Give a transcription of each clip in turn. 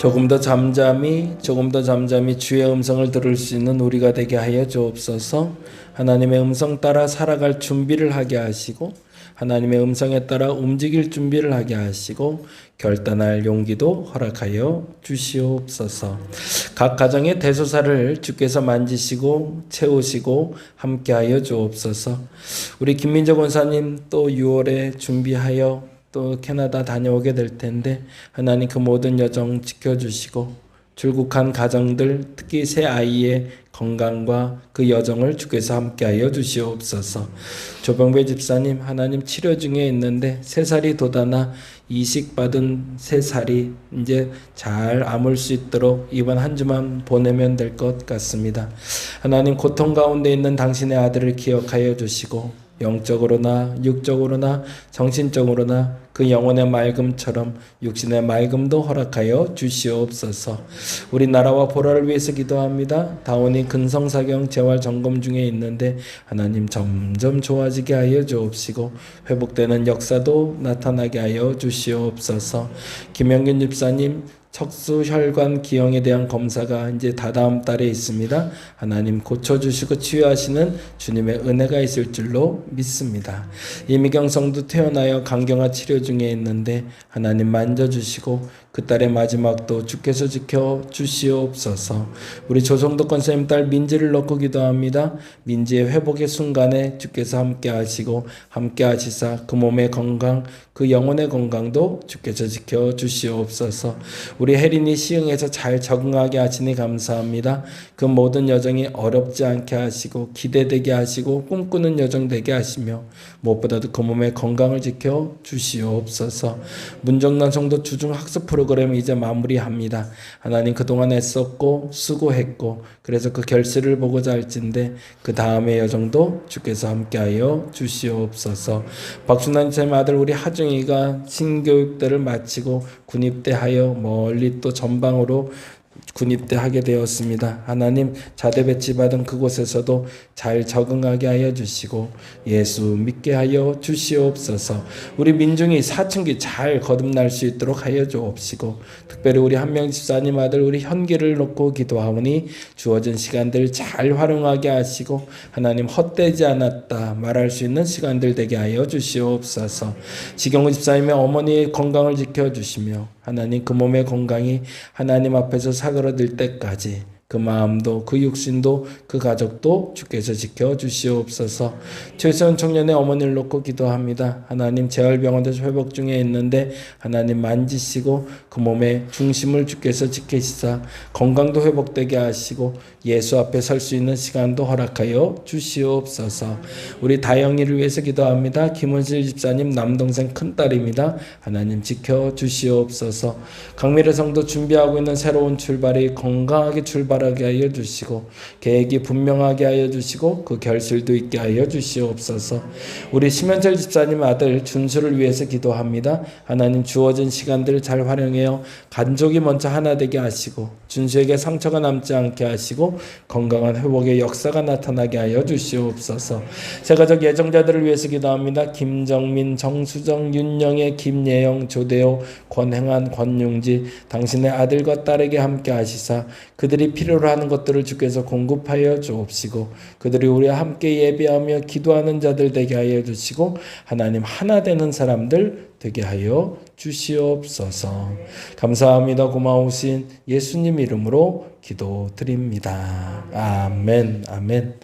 조금 더 잠잠히 주의 음성을 들을 수 있는 우리가 되게 하여 주옵소서. 하나님의 음성 따라 살아갈 준비를 하게 하시고 하나님의 음성에 따라 움직일 준비를 하게 하시고 결단할 용기도 허락하여 주시옵소서. 각 가정의 대소사를 주께서 만지시고 채우시고 함께하여 주옵소서. 우리 김민정 원사님 또 6월에 준비하여 또 캐나다 다녀오게 될 텐데 하나님 그 모든 여정 지켜주시고 출국한 가정들 특히 새 아이의 건강과 그 여정을 주께서 함께하여 주시옵소서. 조병배 집사님 하나님 치료 중에 있는데 3살이 돋아나 이식받은 3살이 이제 잘 아물 수 있도록 이번 한 주만 보내면 될 것 같습니다. 하나님 고통 가운데 있는 당신의 아들을 기억하여 주시고 영적으로나 육적으로나 정신적으로나 그 영혼의 맑음처럼 육신의 맑음도 허락하여 주시옵소서. 우리나라와 보라를 위해서 기도합니다. 다온이 근성사경 재활 점검 중에 있는데 하나님 점점 좋아지게 하여 주옵시고 회복되는 역사도 나타나게 하여 주시옵소서. 김영균 집사님 척수 혈관 기형에 대한 검사가 이제 다다음 달에 있습니다. 하나님 고쳐주시고 치유하시는 주님의 은혜가 있을 줄로 믿습니다. 이미경 성도 태어나여 간경화 치료 중에 있는데 하나님 만져주시고 그 딸의 마지막도 주께서 지켜주시옵소서. 우리 조성도 권사님 딸 민지를 놓고 기도합니다. 민지의 회복의 순간에 주께서 함께 하시고 함께 하시사 그 몸의 건강 그 영혼의 건강도 주께서 지켜주시옵소서. 우리 혜린이 시흥에서 잘 적응하게 하시니 감사합니다. 그 모든 여정이 어렵지 않게 하시고 기대되게 하시고 꿈꾸는 여정 되게 하시며 무엇보다도 그 몸의 건강을 지켜주시옵소서. 문정란 성도 주중 학습 프로그램 이제 마무리합니다. 하나님 그동안 애썼고 수고했고 그래서 그 결실을 보고자 할진데 그 다음의 여정도 주께서 함께하여 주시옵소서. 박순환 쌤 아들 우리 하중이가 신교육대를 마치고 군입대하여 멀리 또 전방으로 군입대하게 되었습니다. 하나님 자대 배치받은 그곳에서도 잘 적응하게 하여 주시고 예수 믿게 하여 주시옵소서. 우리 민중이 사춘기 잘 거듭날 수 있도록 하여 주옵시고 특별히 우리 한명 집사님 아들 우리 현기를 놓고 기도하오니 주어진 시간들 잘 활용하게 하시고 하나님 헛되지 않았다 말할 수 있는 시간들 되게 하여 주시옵소서. 지경우 집사님의 어머니의 건강을 지켜주시며 하나님 그 몸의 건강이 하나님 앞에서 사그러들 때까지 그 마음도 그 육신도 그 가족도 주께서 지켜주시옵소서. 최수연 청년의 어머니를 놓고 기도합니다. 하나님 재활병원에서 회복 중에 있는데 하나님 만지시고 그 몸의 중심을 주께서 지키시사 건강도 회복되게 하시고 예수 앞에 설 수 있는 시간도 허락하여 주시옵소서. 우리 다영이를 위해서 기도합니다. 김은실 집사님 남동생 큰딸입니다. 하나님 지켜주시옵소서. 강미래 성도 준비하고 있는 새로운 출발이 건강하게 출발하게 하여 주시고 계획이 분명하게 하여 주시고 그 결실도 있게 하여 주시옵소서. 우리 심현철 집사님 아들 준수를 위해서 기도합니다. 하나님 주어진 시간들을 잘 활용하여 가족이 먼저 하나 되게 하시고 준수에게 상처가 남지 않게 하시고 건강한 회복의 역사가 나타나게 하여 주시옵소서. 새가족 예정자들을 위해서 기도합니다. 김정민, 정수정, 윤영애, 김예영, 조대호, 권행한, 권용지 당신의 아들과 딸에게 함께 하시사 그들이 필요로 하는 것들을 주께서 공급하여 주옵시고 그들이 우리와 함께 예배하며 기도하는 자들 되게 하여 주시고 하나님 하나 되는 사람들 되게 하여 주시옵소서. 감사합니다. 고마우신 예수님 이름으로 기도드립니다. 아멘. 아멘.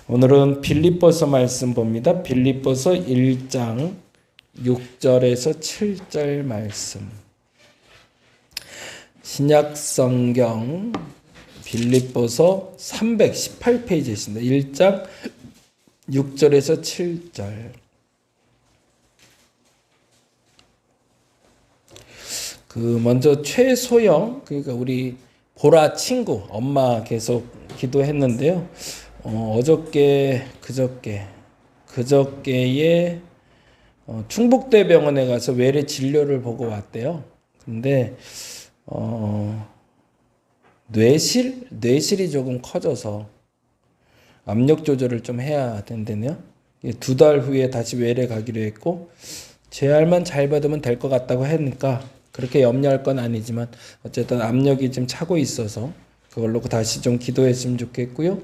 오늘은 빌립보서 말씀 봅니다. 빌립보서 1장 6절에서 7절 말씀. 신약 성경 빌립보서 318페이지에 있습니다. 1장 6절에서 7절. 먼저 최소영 그러니까 우리 보라 친구 엄마 계속 기도했는데요. 그저께에 충북대병원에 가서 외래 진료를 보고 왔대요. 근데 뇌실이 조금 커져서 압력 조절을 좀 해야 된다네요. 2달 후에 다시 외래 가기로 했고 재활만 잘 받으면 될 것 같다고 하니까 그렇게 염려할 건 아니지만 어쨌든 압력이 좀 차고 있어서 그걸로 다시 좀 기도했으면 좋겠고요.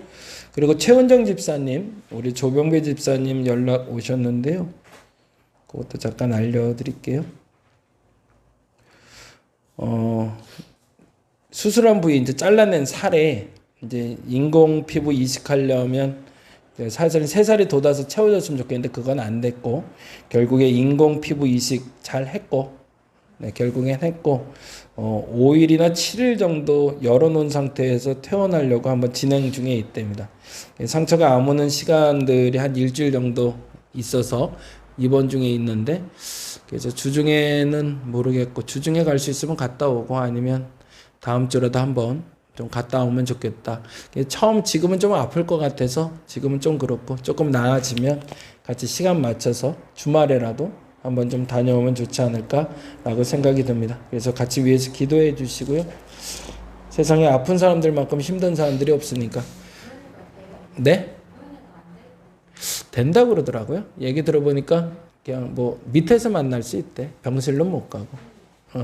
그리고 최은정 집사님, 우리 조병배 집사님 연락 오셨는데요. 그것도 잠깐 알려드릴게요. 수술한 부위 이제 잘라낸 살에 이제 인공 피부 이식하려면 사실은 3살이 돋아서 채워졌으면 좋겠는데 그건 안 됐고 결국에 인공 피부 이식 잘 했고 결국엔 했고 5일이나 7일 정도 열어놓은 상태에서 퇴원하려고 한번 진행 중에 있답니다. 상처가 아무는 시간들이 한 일주일 정도 있어서 입원 중에 있는데 그래서 주중에는 모르겠고 주중에 갈 수 있으면 갔다 오고 아니면 다음 주라도 한번 좀 갔다 오면 좋겠다. 처음 지금은 좀 아플 것 같아서 지금은 좀 그렇고 조금 나아지면 같이 시간 맞춰서 주말에라도 한번 좀 다녀오면 좋지 않을까라고 생각이 듭니다. 그래서 같이 위해서 기도해 주시고요. 세상에 아픈 사람들만큼 힘든 사람들이 없으니까. 네? 된다 그러더라고요. 얘기 들어보니까 그냥 뭐 밑에서 만날 수 있대. 병실로 못 가고.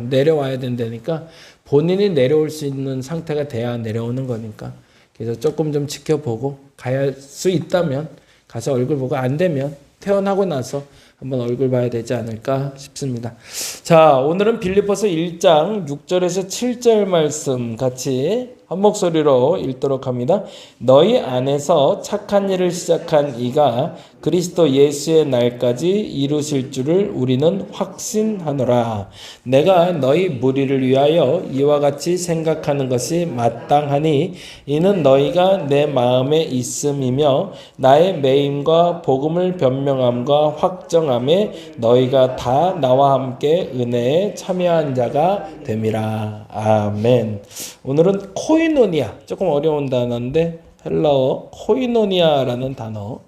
내려와야 된다니까 본인이 내려올 수 있는 상태가 돼야 내려오는 거니까. 그래서 조금 좀 지켜보고 갈 수 있다면 가서 얼굴 보고 안 되면 퇴원하고 나서 한번 얼굴 봐야 되지 않을까 싶습니다. 자, 오늘은 빌립보서 1장 6절에서 7절 말씀 같이 한 목소리로 읽도록 합니다. 너희 안에서 착한 일을 시작한 이가 그리스도 예수의 날까지 이루실 줄을 우리는 확신하노라. 내가 너희 무리를 위하여 이와 같이 생각하는 것이 마땅하니 이는 너희가 내 마음에 있음이며 나의 매임과 복음을 변명함과 확정함에 너희가 다 나와 함께 은혜에 참여한 자가 됨이라. 아멘. 오늘은 코이노니아, 조금 어려운 단어인데 헬라어 코이노니아라는 단어,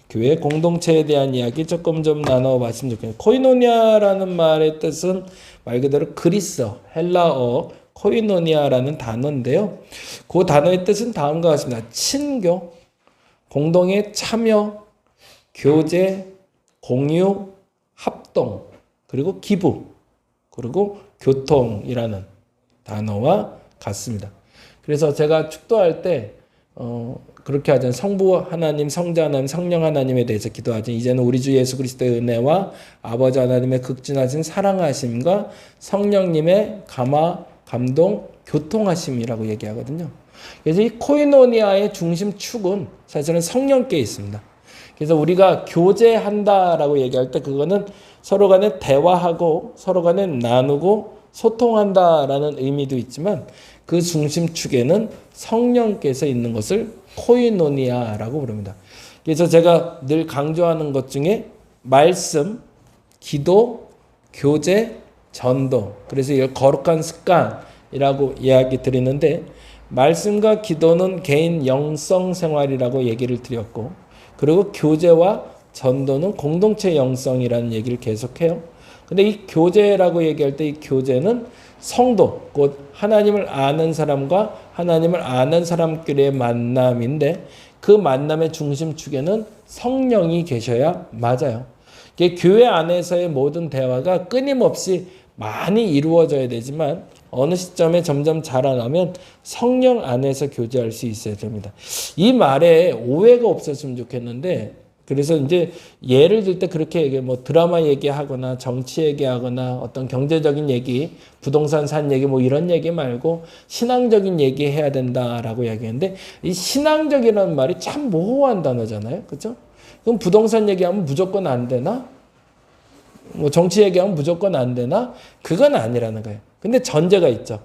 교회 공동체에 대한 이야기 조금 좀 나눠봤으면 좋겠네요. 코이노니아라는 말의 뜻은 말 그대로 그리스어, 헬라어 코이노니아라는 단어인데요. 그 단어의 뜻은 다음과 같습니다. 친교, 공동의 참여, 교제, 공유, 합동, 그리고 기부, 그리고 교통이라는 단어와 같습니다. 그래서 제가 축도할 때 그렇게 하잖아요. 성부 하나님, 성자 하나님, 성령 하나님에 대해서 기도하죠. 이제는 우리 주 예수 그리스도의 은혜와 아버지 하나님의 극진하신 사랑하심과 성령님의 감화, 감동, 교통하심이라고 얘기하거든요. 그래서 이 코이노니아의 중심축은 사실은 성령께 있습니다. 그래서 우리가 교제한다라고 얘기할 때 그거는 서로 간에 대화하고 서로 간에 나누고 소통한다라는 의미도 있지만 그 중심축에는 성령께서 있는 것을 코이노니아라고 부릅니다. 그래서 제가 늘 강조하는 것 중에 말씀, 기도, 교제, 전도. 그래서 이걸 거룩한 습관이라고 이야기 드리는데 말씀과 기도는 개인 영성 생활이라고 얘기를 드렸고 그리고 교제와 전도는 공동체 영성이라는 얘기를 계속해요. 근데 이 교제라고 얘기할 때 이 교제는 성도, 곧 하나님을 아는 사람과 하나님을 아는 사람끼리의 만남인데 그 만남의 중심축에는 성령이 계셔야 맞아요. 교회 안에서의 모든 대화가 끊임없이 많이 이루어져야 되지만 어느 시점에 점점 자라나면 성령 안에서 교제할 수 있어야 됩니다. 이 말에 오해가 없었으면 좋겠는데 그래서 이제 예를 들 때 그렇게 얘기해 뭐 드라마 얘기하거나 정치 얘기하거나 어떤 경제적인 얘기, 부동산 산 얘기 뭐 이런 얘기 말고 신앙적인 얘기 해야 된다라고 이야기했는데 이 신앙적이라는 말이 참 모호한 단어잖아요. 그렇죠? 그럼 부동산 얘기하면 무조건 안 되나? 뭐 정치 얘기하면 무조건 안 되나? 그건 아니라는 거예요. 근데 전제가 있죠.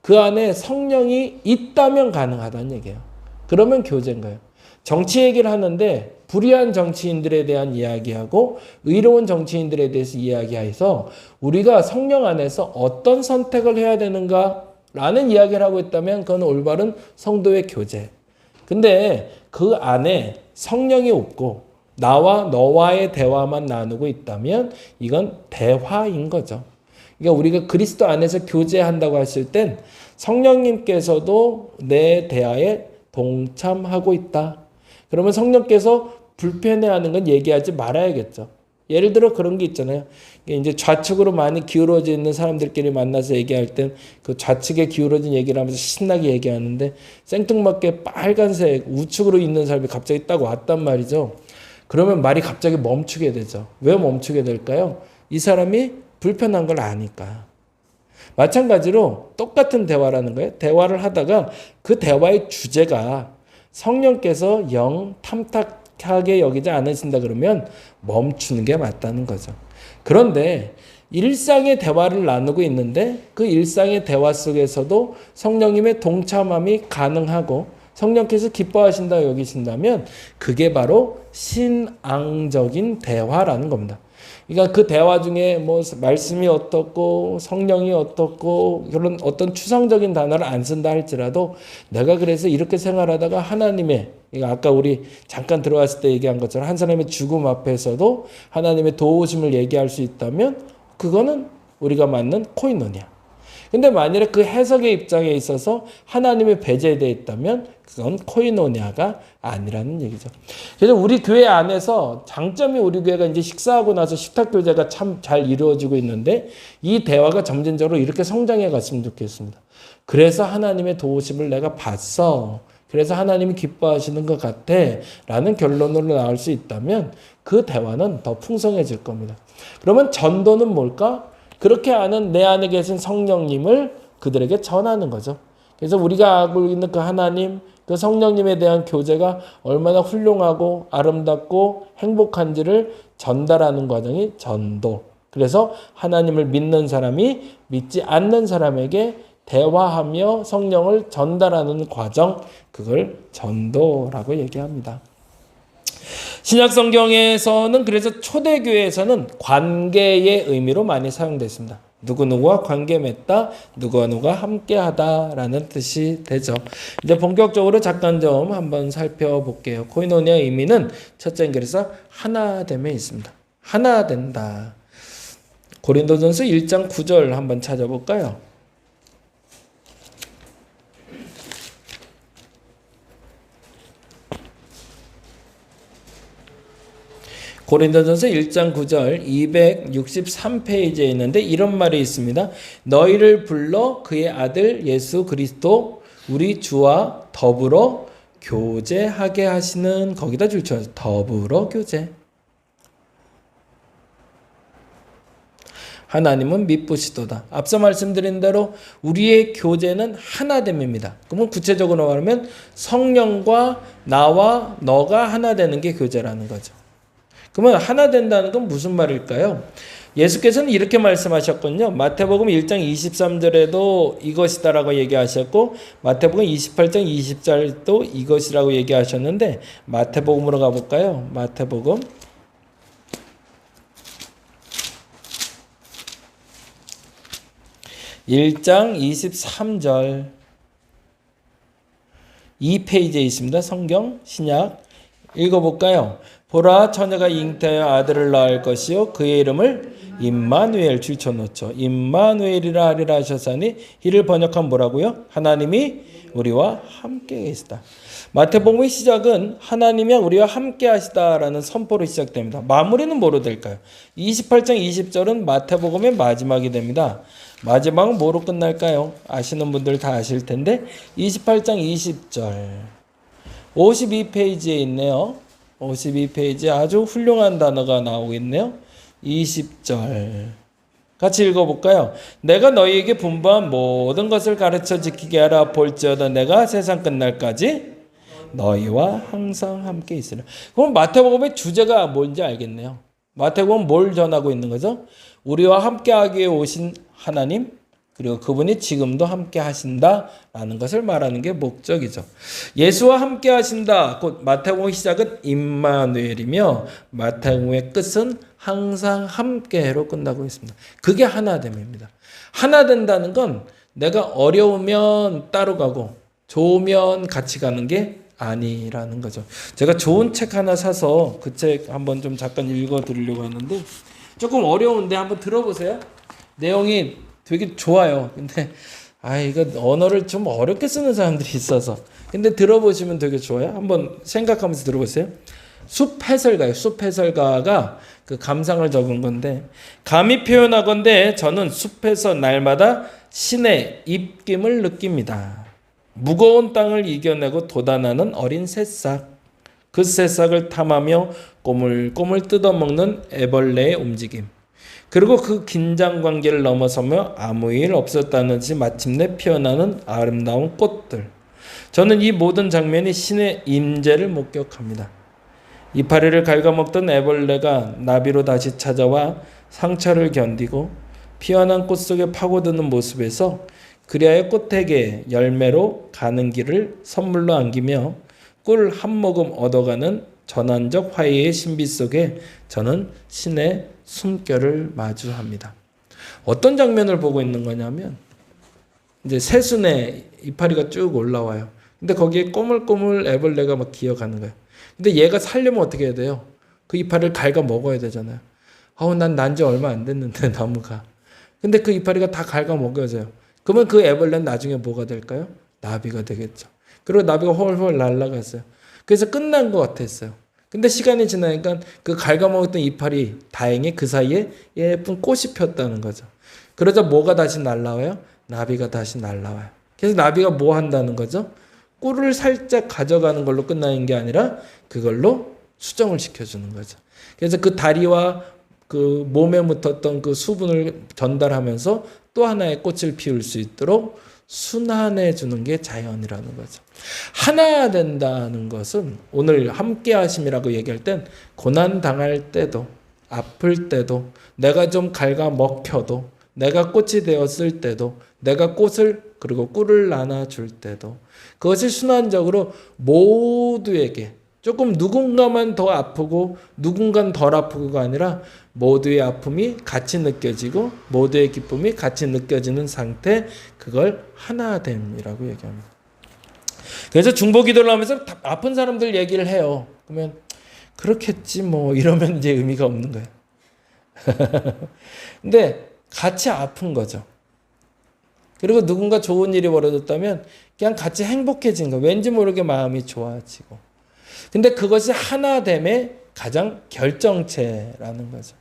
그 안에 성령이 있다면 가능하다는 얘기예요. 그러면 교제인 거예요. 정치 얘기를 하는데 불의한 정치인들에 대한 이야기하고 의로운 정치인들에 대해서 이야기해서 우리가 성령 안에서 어떤 선택을 해야 되는가라는 이야기를 하고 있다면 그건 올바른 성도의 교제. 근데 그 안에 성령이 없고 나와 너와의 대화만 나누고 있다면 이건 대화인 거죠. 그러니까 우리가 그리스도 안에서 교제한다고 했을 땐 성령님께서도 내 대화에 동참하고 있다. 그러면 성령께서 불편해하는 건 얘기하지 말아야겠죠. 예를 들어 그런 게 있잖아요. 이제 좌측으로 많이 기울어져 있는 사람들끼리 만나서 얘기할 땐 그 좌측에 기울어진 얘기를 하면서 신나게 얘기하는데 생뚱맞게 빨간색 우측으로 있는 사람이 갑자기 딱 왔단 말이죠. 그러면 말이 갑자기 멈추게 되죠. 왜 멈추게 될까요? 이 사람이 불편한 걸 아니까. 마찬가지로 똑같은 대화라는 거예요. 대화를 하다가 그 대화의 주제가 성령께서 영 탐탁하게 여기지 않으신다 그러면 멈추는 게 맞다는 거죠. 그런데 일상의 대화를 나누고 있는데 그 일상의 대화 속에서도 성령님의 동참함이 가능하고 성령께서 기뻐하신다 여기신다면 그게 바로 신앙적인 대화라는 겁니다. 그러니까 그 대화 중에 뭐 말씀이 어떻고 성령이 어떻고 그런 어떤 추상적인 단어를 안 쓴다 할지라도 내가 그래서 이렇게 생활하다가 하나님의 그러니까 아까 우리 잠깐 들어왔을 때 얘기한 것처럼 한 사람의 죽음 앞에서도 하나님의 도우심을 얘기할 수 있다면 그거는 우리가 맞는 코이노니아. 근데 만일에 그 해석의 입장에 있어서 하나님의 배제되어 있다면 그건 코이노니아가 아니라는 얘기죠. 그래서 우리 교회 안에서 장점이 우리 교회가 이제 식사하고 나서 식탁 교제가 참 잘 이루어지고 있는데 이 대화가 점진적으로 이렇게 성장해 갔으면 좋겠습니다. 그래서 하나님의 도우심을 내가 봤어. 그래서 하나님이 기뻐하시는 것 같아. 라는 결론으로 나올 수 있다면 그 대화는 더 풍성해질 겁니다. 그러면 전도는 뭘까? 그렇게 아는 내 안에 계신 성령님을 그들에게 전하는 거죠. 그래서 우리가 알고 있는 그 하나님, 그 성령님에 대한 교제가 얼마나 훌륭하고 아름답고 행복한지를 전달하는 과정이 전도. 그래서 하나님을 믿는 사람이 믿지 않는 사람에게 대화하며 성령을 전달하는 과정, 그걸 전도라고 얘기합니다. 신약 성경에서는 그래서 초대교회에서는 관계의 의미로 많이 사용됐습니다. 누구누구와 관계 맺다, 누구누구와 함께하다라는 뜻이 되죠. 이제 본격적으로 잠깐 좀 한번 살펴볼게요. 코이노니아의 의미는 첫째 그래서 하나됨에 있습니다. 하나 된다. 고린도전서 1장 9절 한번 찾아볼까요? 고린도전서 1장 9절 263페이지에 있는데 이런 말이 있습니다. 너희를 불러 그의 아들 예수 그리스도 우리 주와 더불어 교제하게 하시는 거기다 줄쳐서 더불어 교제. 하나님은 미쁘시도다. 앞서 말씀드린 대로 우리의 교제는 하나됨입니다. 그러면 구체적으로 말하면 성령과 나와 너가 하나 되는 게 교제라는 거죠. 그러면 하나 된다는 건 무슨 말일까요? 예수께서는 이렇게 말씀하셨거든요. 마태복음 1장 23절에도 이것이다라고 얘기하셨고 마태복음 28장 20절도 이것이라고 얘기하셨는데 마태복음으로 가볼까요? 마태복음 1장 23절 2페이지에 있습니다. 성경 신약 읽어볼까요? 보라 처녀가 잉태하여 아들을 낳을 것이요 그의 이름을 임마누엘 줄쳐놓죠. 임마누엘이라 하리라 하셨으니 이를 번역하면 뭐라고요? 하나님이 우리와 함께 계시다. 마태복음의 시작은 하나님이 우리와 함께 하시다라는 선포로 시작됩니다. 마무리는 뭐로 될까요? 28장 20절은 마태복음의 마지막이 됩니다. 마지막은 뭐로 끝날까요? 아시는 분들 다 아실 텐데 28장 20절 52페이지에 있네요. 52페이지에 아주 훌륭한 단어가 나오고 있네요. 20절 같이 읽어볼까요? 내가 너희에게 분부한 모든 것을 가르쳐 지키게 하라. 볼지어다 내가 세상 끝날까지 너희와 항상 함께 있으라. 그럼 마태복음의 주제가 뭔지 알겠네요. 마태복음은 뭘 전하고 있는 거죠? 우리와 함께하기 위해 오신 하나님, 그리고 그분이 지금도 함께 하신다라는 것을 말하는 게 목적이죠. 예수와 함께 하신다. 곧 마태복음의 시작은 임마누엘이며 마태복음의 끝은 항상 함께로 끝나고 있습니다. 그게 하나됨입니다. 하나 된다는 건 내가 어려우면 따로 가고 좋으면 같이 가는 게 아니라는 거죠. 제가 좋은 책 하나 사서 그 책 한번 좀 잠깐 읽어드리려고 하는데 조금 어려운데 한번 들어보세요. 내용이 되게 좋아요. 근데 이거 언어를 좀 어렵게 쓰는 사람들이 있어서 근데 들어보시면 되게 좋아요. 한번 생각하면서 들어보세요. 숲 해설가예요. 숲 해설가가 그 감상을 적은 건데, 감히 표현하건대 저는 숲에서 날마다 신의 입김을 느낍니다. 무거운 땅을 이겨내고 돋아나는 어린 새싹, 그 새싹을 탐하며 꼬물꼬물 뜯어먹는 애벌레의 움직임, 그리고 그 긴장 관계를 넘어서며 아무 일 없었다는 듯이 마침내 피어나는 아름다운 꽃들. 저는 이 모든 장면이 신의 임재를 목격합니다. 이파리를 갉아먹던 애벌레가 나비로 다시 찾아와 상처를 견디고 피어난 꽃 속에 파고드는 모습에서 그리하여 꽃에게 열매로 가는 길을 선물로 안기며 꿀 한 모금 얻어가는 전환적 화해의 신비 속에 저는 신의 숨결을 마주합니다. 어떤 장면을 보고 있는 거냐면, 이제 새순에 이파리가 쭉 올라와요. 근데 거기에 꼬물꼬물 애벌레가 막 기어가는 거예요. 근데 얘가 살려면 어떻게 해야 돼요? 그 이파리를 갉아 먹어야 되잖아요. 난 난 지 얼마 안 됐는데 나무가. 근데 그 이파리가 다 갉아 먹여져요. 그러면 그 애벌레는 나중에 뭐가 될까요? 나비가 되겠죠. 그리고 나비가 홀홀 날아갔어요. 그래서 끝난 것 같았어요. 근데 시간이 지나니까 그 갉아먹었던 이파리, 다행히 그 사이에 예쁜 꽃이 폈다는 거죠. 그러자 뭐가 다시 날라와요? 나비가 다시 날라와요. 그래서 나비가 뭐 한다는 거죠? 꿀을 살짝 가져가는 걸로 끝나는 게 아니라 그걸로 수정을 시켜주는 거죠. 그래서 그 다리와 그 몸에 묻었던 그 수분을 전달하면서 또 하나의 꽃을 피울 수 있도록 순환해 주는 게 자연이라는 거죠. 하나 된다는 것은 오늘 함께 하심이라고 얘기할 땐 고난 당할 때도, 아플 때도, 내가 좀 갉아 먹혀도, 내가 꽃이 되었을 때도, 내가 꽃을 그리고 꿀을 나눠줄 때도, 그것이 순환적으로 모두에게, 조금 누군가만 더 아프고 누군가는 덜 아프고가 아니라 모두의 아픔이 같이 느껴지고 모두의 기쁨이 같이 느껴지는 상태, 그걸 하나됨이라고 얘기합니다. 그래서 중보기도를 하면서 아픈 사람들 얘기를 해요. 그러면 그렇겠지 뭐 이러면 이제 의미가 없는 거예요. 근데 같이 아픈 거죠. 그리고 누군가 좋은 일이 벌어졌다면 그냥 같이 행복해진 거예요. 왠지 모르게 마음이 좋아지고. 근데 그것이 하나됨의 가장 결정체라는 거죠.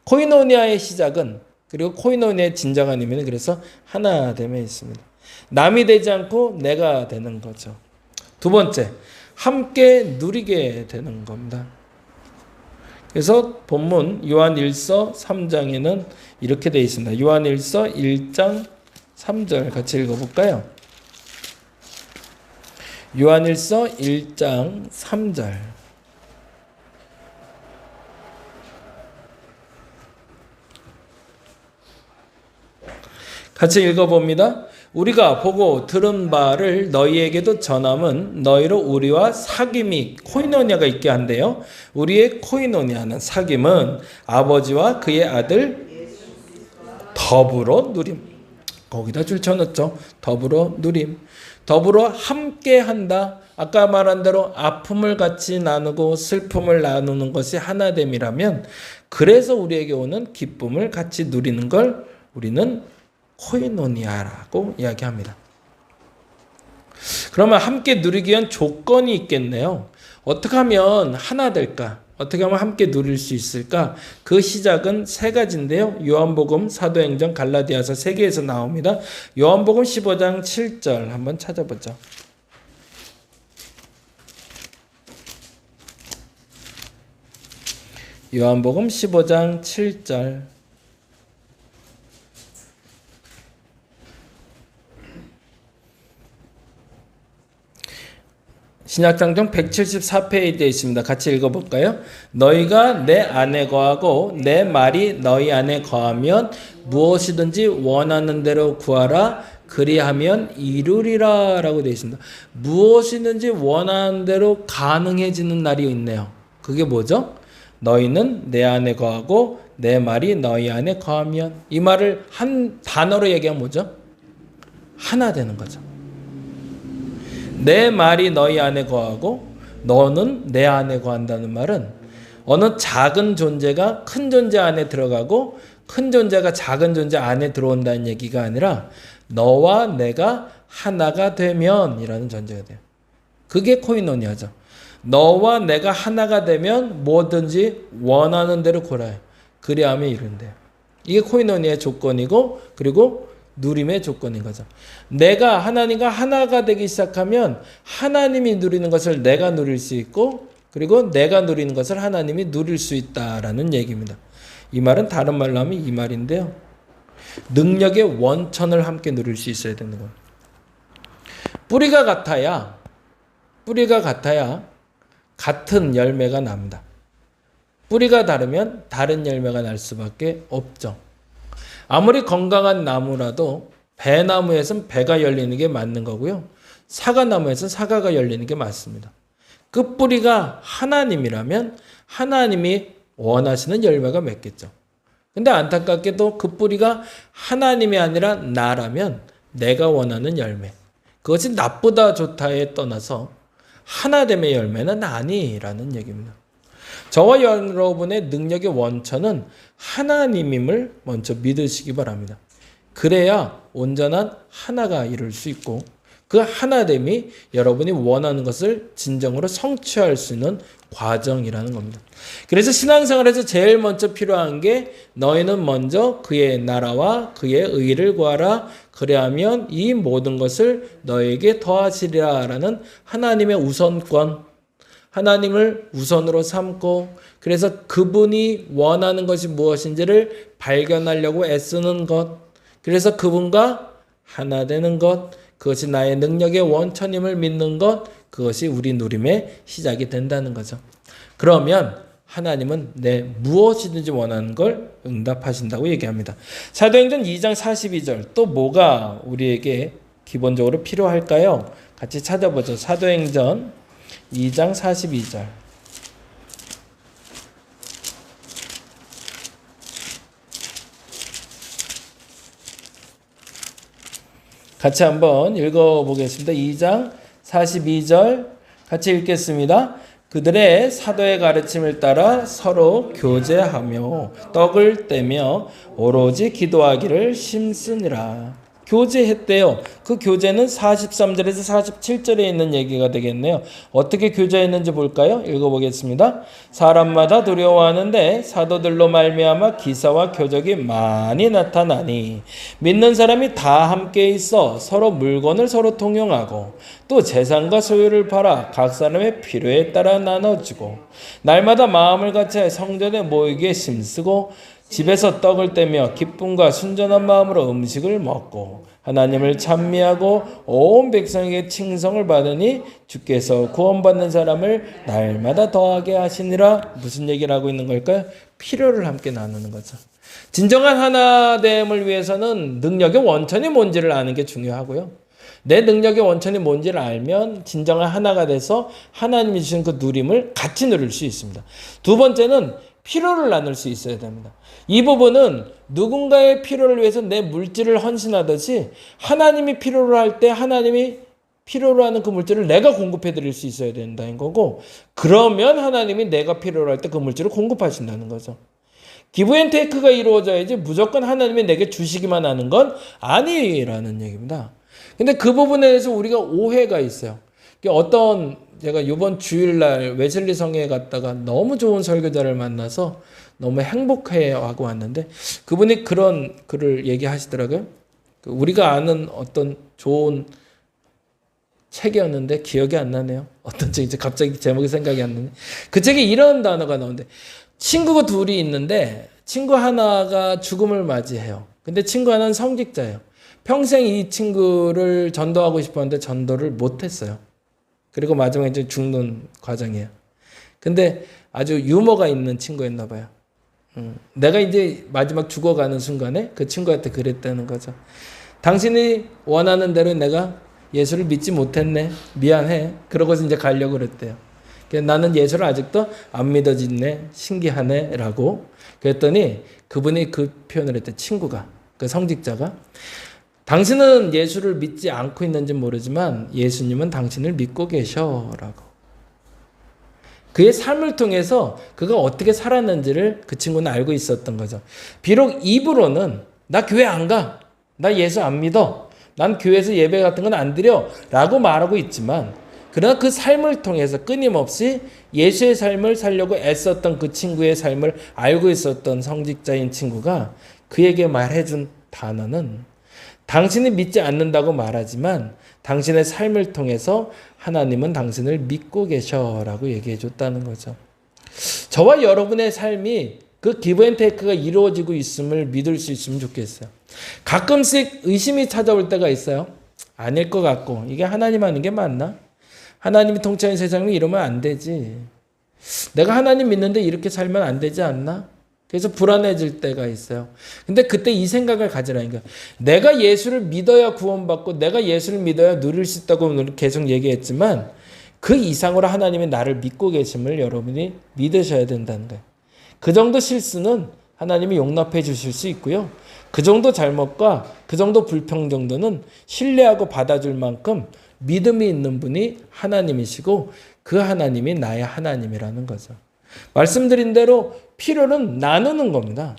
코이노니아의 시작은, 그리고 코이노니아의 진정한 의미는 그래서 하나됨에 있습니다. 남이 되지 않고 내가 되는 거죠. 두 번째, 함께 누리게 되는 겁니다. 그래서 본문 요한 1서 3장에는 이렇게 되어 있습니다. 요한 1서 1장 3절 같이 읽어볼까요? 요한일서 1장 3절. 같이 읽어봅니다. 우리가 보고 들은 바를 너희에게도 전함은 너희로 우리와 사귐이 코이노니아가 있게 한대요. 우리의 코이노니아는 사귐은 아버지와 그의 아들 더불어 누림. 거기다 줄 쳐넣죠. 더불어 누림. 더불어 함께 한다. 아까 말한 대로 아픔을 같이 나누고 슬픔을 나누는 것이 하나됨이라면, 그래서 우리에게 오는 기쁨을 같이 누리는 걸 우리는 코이노니아라고 이야기합니다. 그러면 함께 누리기 위한 조건이 있겠네요. 어떻게 하면 하나 될까? 어떻게 하면 함께 누릴 수 있을까? 그 시작은 세 가지인데요. 요한복음, 사도행전, 갈라디아서 세 개에서 나옵니다. 요한복음 15장 7절 한번 찾아보죠. 요한복음 15장 7절. 신약성경 174페이지에 있습니다. 같이 읽어볼까요? 너희가 내 안에 거하고 내 말이 너희 안에 거하면 무엇이든지 원하는 대로 구하라. 그리하면 이루리라 라고 되어 있습니다. 무엇이든지 원하는 대로 가능해지는 날이 있네요. 그게 뭐죠? 너희는 내 안에 거하고 내 말이 너희 안에 거하면. 이 말을 한 단어로 얘기하면 뭐죠? 하나 되는 거죠. 내 말이 너희 안에 거하고 너는 내 안에 거한다는 말은 어느 작은 존재가 큰 존재 안에 들어가고 큰 존재가 작은 존재 안에 들어온다는 얘기가 아니라 너와 내가 하나가 되면 이라는 전제가 돼요. 그게 코이노니아죠. 너와 내가 하나가 되면 뭐든지 원하는 대로 골아요. 그리하면 이룬대요. 이게 코이노니의 조건이고 그리고 누림의 조건인 거죠. 내가 하나님과 하나가 되기 시작하면 하나님이 누리는 것을 내가 누릴 수 있고 그리고 내가 누리는 것을 하나님이 누릴 수 있다라는 얘기입니다. 이 말은 다른 말로 하면 이 말인데요. 능력의 원천을 함께 누릴 수 있어야 되는 겁니다. 뿌리가 같아야 같은 열매가 납니다. 뿌리가 다르면 다른 열매가 날 수밖에 없죠. 아무리 건강한 나무라도 배나무에선 배가 열리는 게 맞는 거고요. 사과나무에선 사과가 열리는 게 맞습니다. 그 뿌리가 하나님이라면 하나님이 원하시는 열매가 맺겠죠. 근데 안타깝게도 그 뿌리가 하나님이 아니라 나라면 내가 원하는 열매. 그것이 나쁘다 좋다에 떠나서 하나됨의 열매는 아니라는 얘기입니다. 저와 여러분의 능력의 원천은 하나님임을 먼저 믿으시기 바랍니다. 그래야 온전한 하나가 이룰 수 있고 그 하나됨이 여러분이 원하는 것을 진정으로 성취할 수 있는 과정이라는 겁니다. 그래서 신앙생활에서 제일 먼저 필요한 게 너희는 먼저 그의 나라와 그의 의를 구하라. 그래야면 이 모든 것을 너에게 더하시리라 라는 하나님의 우선권, 하나님을 우선으로 삼고 그래서 그분이 원하는 것이 무엇인지를 발견하려고 애쓰는 것, 그래서 그분과 하나 되는 것, 그것이 나의 능력의 원천임을 믿는 것, 그것이 우리 누림의 시작이 된다는 거죠. 그러면 하나님은 내 무엇이든지 원하는 걸 응답하신다고 얘기합니다. 사도행전 2장 42절 또 뭐가 우리에게 기본적으로 필요할까요? 같이 찾아보죠. 사도행전 2장 42절 같이 한번 읽어보겠습니다. 2장 42절 같이 읽겠습니다. 그들의 사도의 가르침을 따라 서로 교제하며 떡을 떼며 오로지 기도하기를 힘쓰니라. 교제했대요. 그 교제는 43절에서 47절에 있는 얘기가 되겠네요. 어떻게 교제했는지 볼까요? 읽어보겠습니다. 사람마다 두려워하는데 사도들로 말미암아 기사와 표적이 많이 나타나니 믿는 사람이 다 함께 있어 서로 물건을 서로 통용하고 또 재산과 소유를 팔아 각 사람의 필요에 따라 나눠주고 날마다 마음을 같이 성전에 모이기에 힘쓰고 집에서 떡을 떼며 기쁨과 순전한 마음으로 음식을 먹고 하나님을 찬미하고 온 백성에게 칭송을 받으니 주께서 구원받는 사람을 날마다 더하게 하시니라. 무슨 얘기를 하고 있는 걸까요? 필요를 함께 나누는 거죠. 진정한 하나됨을 위해서는 능력의 원천이 뭔지를 아는 게 중요하고요. 내 능력의 원천이 뭔지를 알면 진정한 하나가 돼서 하나님이 주신 그 누림을 같이 누릴 수 있습니다. 두 번째는 필요를 나눌 수 있어야 됩니다. 이 부분은 누군가의 필요를 위해서 내 물질을 헌신하듯이 하나님이 필요로 할 때 하나님이 필요로 하는 그 물질을 내가 공급해 드릴 수 있어야 된다는 거고 그러면 하나님이 내가 필요로 할 때 그 물질을 공급하신다는 거죠. 기브 앤 테이크가 이루어져야지 무조건 하나님이 내게 주시기만 하는 건 아니라는 얘기입니다. 근데 그 부분에 대해서 우리가 오해가 있어요. 제가 이번 주일날 웨슬리 성회에 갔다가 너무 좋은 설교자를 만나서 너무 행복해하고 왔는데 그분이 그런 글을 얘기하시더라고요. 우리가 아는 어떤 좋은 책이었는데 기억이 안 나네요. 어떤 책인지 갑자기 제목이 생각이 안 나네. 그 책에 이런 단어가 나오는데 친구가 둘이 있는데 친구 하나가 죽음을 맞이해요. 근데 친구 하나는 성직자예요. 평생 이 친구를 전도하고 싶었는데 전도를 못했어요. 그리고 마지막에 이제 죽는 과정이에요. 근데 아주 유머가 있는 친구였나 봐요. 내가 이제 마지막 죽어가는 순간에 그 친구한테 그랬다는 거죠. 당신이 원하는 대로 내가 예수를 믿지 못했네. 미안해. 그러고서 이제 가려고 그랬대요. 나는 예수를 아직도 안 믿어지네. 신기하네. 라고. 그랬더니 그분이 그 표현을 했대. 친구가. 그 성직자가. 당신은 예수를 믿지 않고 있는지 모르지만 예수님은 당신을 믿고 계셔라고. 그의 삶을 통해서 그가 어떻게 살았는지를 그 친구는 알고 있었던 거죠. 비록 입으로는 나 교회 안 가. 나 예수 안 믿어. 난 교회에서 예배 같은 건 안 드려. 라고 말하고 있지만 그러나 그 삶을 통해서 끊임없이 예수의 삶을 살려고 애썼던 그 친구의 삶을 알고 있었던 성직자인 친구가 그에게 말해준 단어는 당신이 믿지 않는다고 말하지만 당신의 삶을 통해서 하나님은 당신을 믿고 계셔라고 얘기해 줬다는 거죠. 저와 여러분의 삶이 그 기브앤테이크가 이루어지고 있음을 믿을 수 있으면 좋겠어요. 가끔씩 의심이 찾아올 때가 있어요. 아닐 것 같고 이게 하나님 하는 게 맞나? 하나님이 통치하는 세상은 이러면 안 되지. 내가 하나님 믿는데 이렇게 살면 안 되지 않나? 그래서 불안해질 때가 있어요. 근데 그때 이 생각을 가지라니까. 내가 예수를 믿어야 구원받고 내가 예수를 믿어야 누릴 수 있다고 계속 얘기했지만 그 이상으로 하나님이 나를 믿고 계심을 여러분이 믿으셔야 된다는 거예요. 그 정도 실수는 하나님이 용납해 주실 수 있고요. 그 정도 잘못과 그 정도 불평 정도는 신뢰하고 받아줄 만큼 믿음이 있는 분이 하나님이시고 그 하나님이 나의 하나님이라는 거죠. 말씀드린 대로 필요는 나누는 겁니다.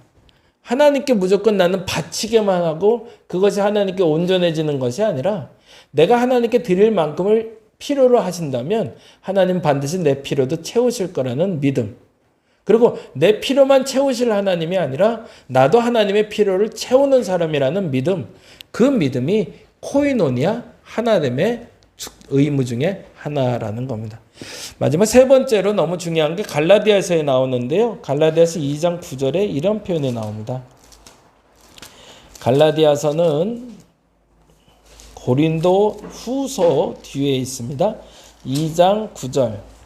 하나님께 무조건 나는 바치게만 하고 그것이 하나님께 온전해지는 것이 아니라 내가 하나님께 드릴 만큼을 필요로 하신다면 하나님 반드시 내 필요도 채우실 거라는 믿음. 그리고 내 필요만 채우실 하나님이 아니라 나도 하나님의 필요를 채우는 사람이라는 믿음. 그 믿음이 코이노니아 하나됨의 의무 중에 하나라는 겁니다. 마지막 세 번째로 너무 중요한 게 갈라디아서에 나오는데요. 갈라디아서 2장 9절에 이런 표현이 나옵니다. 갈라디아서는 고린도 후서 뒤에 있습니다. 2장 9절.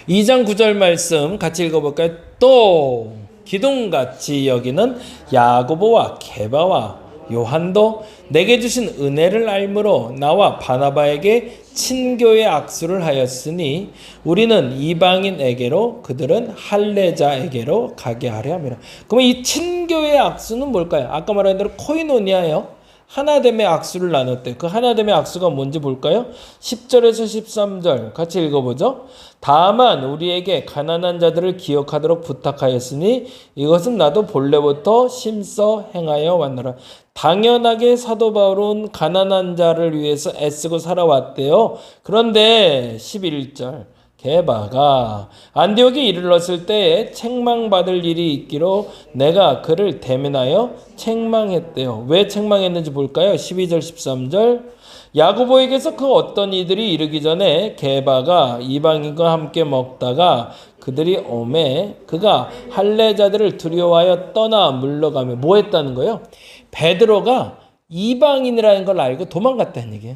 이 장 9절 말씀 같이 읽어볼까요? 또 기둥같이 여기는 야고보와 게바와 요한도 내게 주신 은혜를 알므로 나와 바나바에게 친교의 악수를 하였으니 우리는 이방인에게로 그들은 할례자에게로 가게 하려 함이라. 그러면 이 친교의 악수는 뭘까요? 아까 말한 대로 코이노니아예요. 하나됨의 악수를 나눴대. 그 하나됨의 악수가 뭔지 볼까요? 10절에서 13절 같이 읽어보죠. 다만 우리에게 가난한 자들을 기억하도록 부탁하였으니 이것은 나도 본래부터 심써 행하여 왔노라. 당연하게 사도 바울은 가난한 자를 위해서 애쓰고 살아왔대요. 그런데 11절 게바가 안디옥에 이르렀을 때에 책망받을 일이 있기로 내가 그를 대면하여 책망했대요. 왜 책망했는지 볼까요? 12절 13절 야고보에게서 그 어떤 이들이 이르기 전에 게바가 이방인과 함께 먹다가 그들이 오매 그가 할례자들을 두려워하여 떠나 물러가며 뭐 했다는 거예요? 베드로가 이방인이라는 걸 알고 도망갔다는 얘기예요.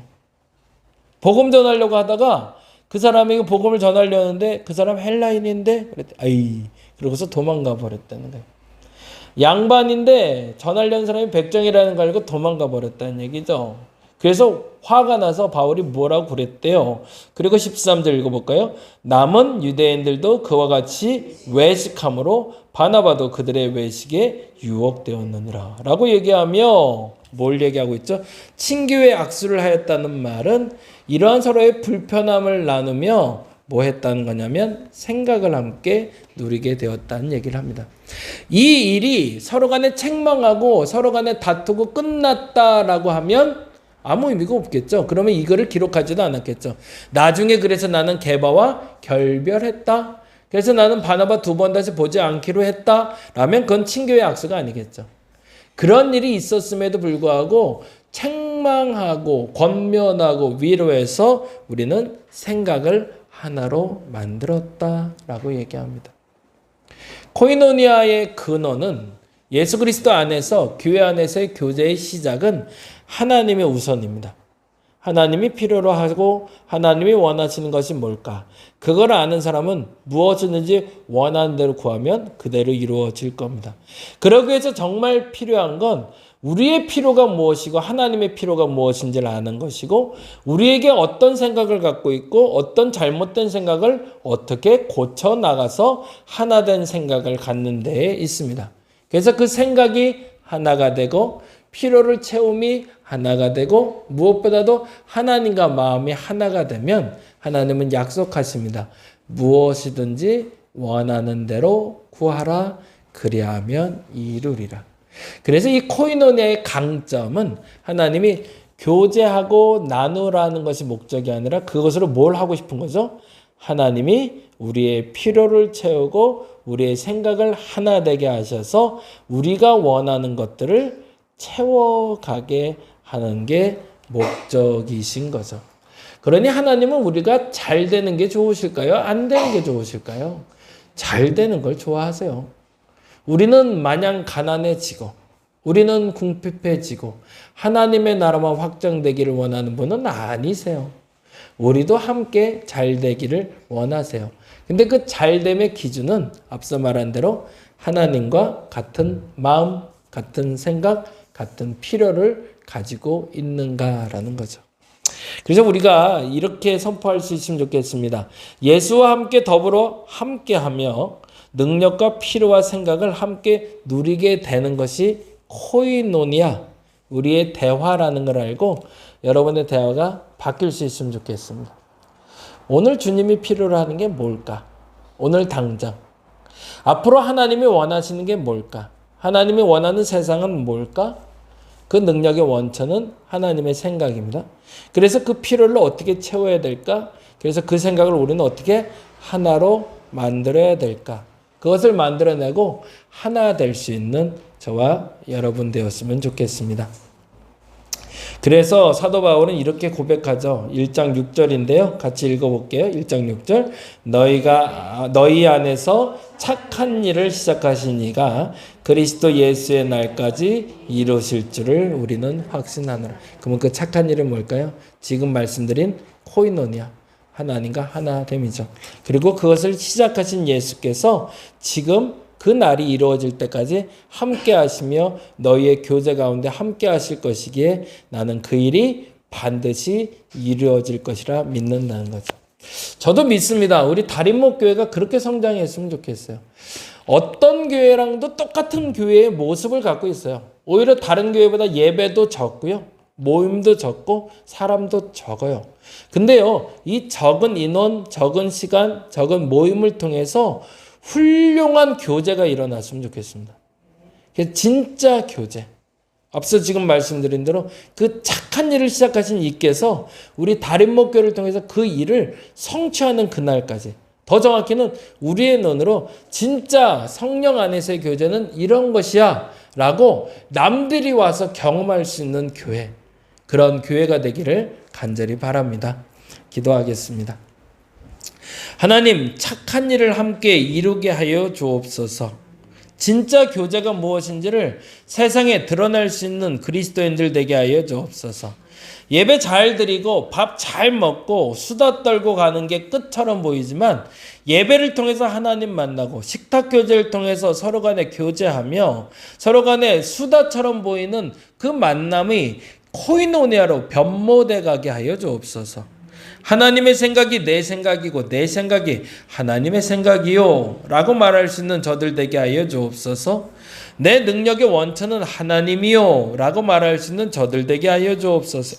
복음 전하려고 하다가 그 사람에게 복음을 전하려는데 그 사람 헬라인인데 그랬더니 아이 그러고서 도망가 버렸다는 거예요. 양반인데 전하려는 사람이 백정이라는 걸 알고 도망가 버렸다는 얘기죠. 그래서 화가 나서 바울이 뭐라고 그랬대요. 그리고 13절 읽어볼까요? 남은 유대인들도 그와 같이 외식함으로 바나바도 그들의 외식에 유혹되었느니라 라고 얘기하며 뭘 얘기하고 있죠? 친교의 악수를 하였다는 말은 이러한 서로의 불편함을 나누며 뭐 했다는 거냐면 생각을 함께 누리게 되었다는 얘기를 합니다. 이 일이 서로 간에 책망하고 서로 간에 다투고 끝났다라고 하면 아무 의미가 없겠죠. 그러면 이거를 기록하지도 않았겠죠. 나중에 그래서 나는 게바와 결별했다. 그래서 나는 바나바 2번 다시 보지 않기로 했다. 라면 그건 친교의 악수가 아니겠죠. 그런 일이 있었음에도 불구하고 책망하고 권면하고 위로해서 우리는 생각을 하나로 만들었다라고 얘기합니다. 코이노니아의 근원은 예수 그리스도 안에서 교회 안에서의 교제의 시작은 하나님의 우선입니다. 하나님이 필요로 하고 하나님이 원하시는 것이 뭘까? 그걸 아는 사람은 무엇이든지 원하는 대로 구하면 그대로 이루어질 겁니다. 그러기 위해서 정말 필요한 건 우리의 필요가 무엇이고 하나님의 필요가 무엇인지를 아는 것이고 우리에게 어떤 생각을 갖고 있고 어떤 잘못된 생각을 어떻게 고쳐나가서 하나된 생각을 갖는 데에 있습니다. 그래서 그 생각이 하나가 되고 필요를 채움이 하나가 되고 무엇보다도 하나님과 마음이 하나가 되면 하나님은 약속하십니다. 무엇이든지 원하는 대로 구하라. 그리하면 이루리라. 그래서 이 코이노니아의 강점은 하나님이 교제하고 나누라는 것이 목적이 아니라 그것으로 뭘 하고 싶은 거죠? 하나님이 우리의 필요를 채우고 우리의 생각을 하나 되게 하셔서 우리가 원하는 것들을 채워가게 하는 게 목적이신 거죠. 그러니 하나님은 우리가 잘 되는 게 좋으실까요? 안 되는 게 좋으실까요? 잘 되는 걸 좋아하세요. 우리는 마냥 가난해지고 우리는 궁핍해지고 하나님의 나라만 확장되기를 원하는 분은 아니세요. 우리도 함께 잘 되기를 원하세요. 근데 그 잘됨의 기준은 앞서 말한 대로 하나님과 같은 마음, 같은 생각, 같은 필요를 가지고 있는가라는 거죠. 그래서 우리가 이렇게 선포할 수 있으면 좋겠습니다. 예수와 함께 더불어 함께하며 능력과 필요와 생각을 함께 누리게 되는 것이 코이노니아, 우리의 대화라는 걸 알고 여러분의 대화가 바뀔 수 있으면 좋겠습니다. 오늘 주님이 필요로 하는 게 뭘까? 오늘 당장. 앞으로 하나님이 원하시는 게 뭘까? 하나님이 원하는 세상은 뭘까? 그 능력의 원천은 하나님의 생각입니다. 그래서 그 필요를 어떻게 채워야 될까? 그래서 그 생각을 우리는 어떻게 하나로 만들어야 될까? 그것을 만들어내고 하나 될 수 있는 저와 여러분 되었으면 좋겠습니다. 그래서 사도 바울은 이렇게 고백하죠. 1장 6절인데요. 같이 읽어볼게요. 1장 6절. 너희 안에서 착한 일을 시작하신 이가 그리스도 예수의 날까지 이루실 줄을 우리는 확신하노라. 그러면 그 착한 일은 뭘까요? 지금 말씀드린 코이노니아, 하나님과 하나됨이죠. 그리고 그것을 시작하신 예수께서 지금 그 날이 이루어질 때까지 함께 하시며 너희의 교제 가운데 함께 하실 것이기에 나는 그 일이 반드시 이루어질 것이라 믿는다는 거죠. 저도 믿습니다. 우리 다림목교회가 그렇게 성장했으면 좋겠어요. 어떤 교회랑도 똑같은 교회의 모습을 갖고 있어요. 오히려 다른 교회보다 예배도 적고요. 모임도 적고 사람도 적어요. 근데요, 이 적은 인원, 적은 시간, 적은 모임을 통해서 훌륭한 교제가 일어났으면 좋겠습니다. 진짜 교제. 앞서 지금 말씀드린 대로 그 착한 일을 시작하신 이께서 우리 다림목교를 통해서 그 일을 성취하는 그날까지, 더 정확히는 우리의 눈으로 진짜 성령 안에서의 교제는 이런 것이야 라고 남들이 와서 경험할 수 있는 교회, 그런 교회가 되기를 간절히 바랍니다. 기도하겠습니다. 하나님, 착한 일을 함께 이루게 하여 주옵소서. 진짜 교제가 무엇인지를 세상에 드러낼 수 있는 그리스도인들 되게 하여 주옵소서. 예배 잘 드리고 밥 잘 먹고 수다 떨고 가는 게 끝처럼 보이지만 예배를 통해서 하나님 만나고 식탁 교제를 통해서 서로 간에 교제하며 서로 간에 수다처럼 보이는 그 만남이 코이노니아로 변모돼 가게 하여 주옵소서. 하나님의 생각이 내 생각이고 내 생각이 하나님의 생각이요 라고 말할 수 있는 저들 되게 하여 주옵소서. 내 능력의 원천은 하나님이요 라고 말할 수 있는 저들 되게 하여 주옵소서.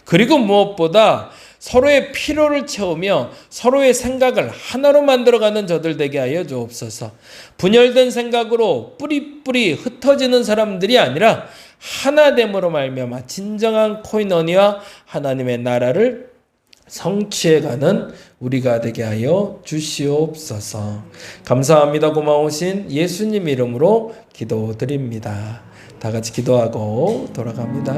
그리고 무엇보다 서로의 필요를 채우며 서로의 생각을 하나로 만들어가는 저들 되게 하여 주옵소서. 분열된 생각으로 뿌리뿌리 흩어지는 사람들이 아니라 하나됨으로 말미암아 진정한 코이노니아, 하나님의 나라를 성취해가는 우리가 되게 하여 주시옵소서. 감사합니다. 고마우신 예수님 이름으로 기도드립니다. 다 같이 기도하고 돌아갑니다.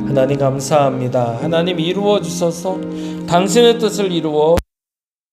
하나님 감사합니다. 하나님 이루어 주셔서 당신의 뜻을 이루어